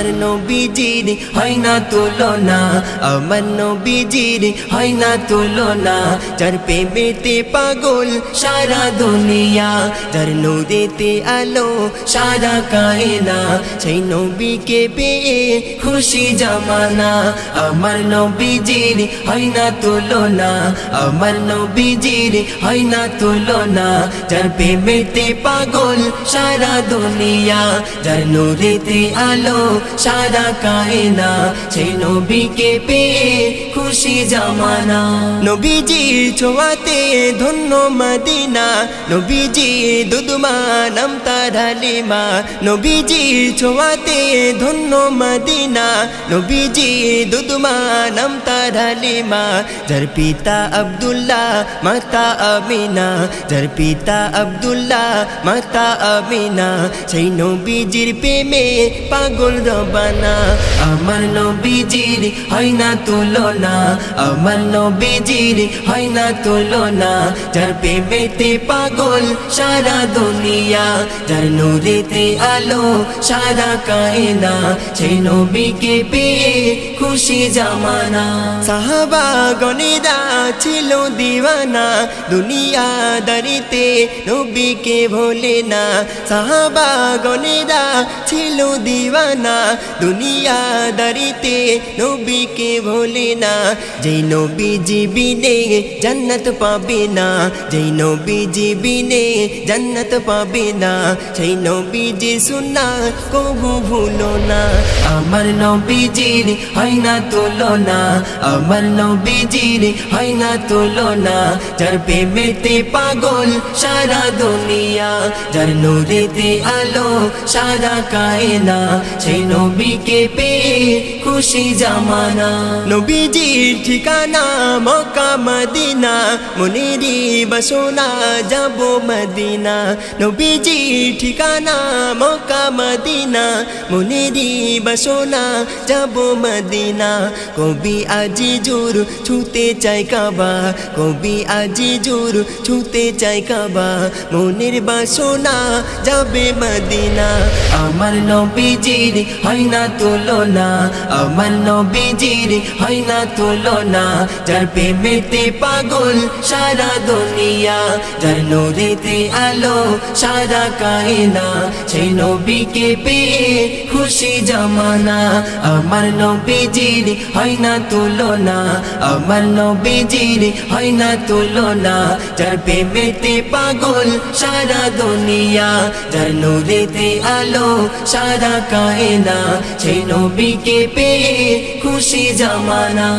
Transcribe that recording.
আমার নবীজির হয় না তুলনা, আমার নবীজির হয় না তুলনা। যার প্রেমেতে পাগল সারা দুনিয়া, যার নূরেতে আলো সারা কায়না, সেই নবীকে পেয়ে খুশি জামানা। আমার নবীজির হয় না তুলনা, আমার নবীজির হয় না তুলনা। যার প্রেমেতে পাগল সারা দুনিয়া, যার নূরেতে আলো সারা কায়না, সেই নবীকে পেয়ে খুশি জামানা। নবীজির ছোঁয়াতে ধন্য মদিনা, নবীজির দুধমা নাম তার হালিমা। নবীজির ছোঁয়াতে ধন্য মদিনা, নবীজির দুধমা নাম তার হালিমা। যার পিতা আব্দুল্লাহ মাতা আমিনা, যার পিতা আব্দুল্লাহ মাতা আমিনা, সেই নবীজির প্রেমে পাগল রবানা। আমার নবীজির হয় না তুলনা, আমার নবীজির হয় না তুলনা। যার প্রেমেতে পাগল সারা দুনিয়া, যার নূরেতে আলো সারা কায়না, সেই নবীকে পেয়ে খুশি জামানা। সাহাবা গণেরা ছিল দিওয়ানা, দুনিয়াদারিতে নবীকে ভোলে না। সাহাবা গণেরা ছিল দিওয়ানা, দুনিয়াদারিতে নবীকে ভোলে না। যেই নবীজি বিনে জান্নাত পাবে না, যেই নবীজি বিনে জান্নাত পাবে না, সেই নবীজি সুন্নাত কবু ভুলো না। আমার নবীজির হয় না তুলনা, আমার নবীজির হয় না তুলনা। যার প্রেমেতে পাগল সারা দুনিয়া, যার নূরেতে আলো সারা কায়না, সেই নবীকে পেয়ে খুশি জামানা। নবীজির ঠিকানা মক্কা মদিনা, মনেরই বাসনা যাব মদিনা। নবীজির ঠিকানা মক্কা মদিনা, মনেরই বাসনা যাব মদিনা। কবি আজিজুর ছুতে চাই কাবা, কবি আজিজুর ছুতে চাই কাবা, মনের বাসনা যাবে মদিনা। আমার নবীজির হয় না তুলনা, আমার নবীজির হয় না তুলনা। যার প্রেমেতে পাগল সারা দুনিয়া, যার নূরেতে আলো সারা কায়না, সেই নবীকে পেয়ে খুশি জামানা। আমার নবীজির হয় না তুলনা, আমার নবীজির হয় না তুলনা। যার প্রেমেতে পাগল সারা দুনিয়া, যার নূরেতে আলো সারা কায়না, সেই নবীকে পেয়ে খুশি জামানা।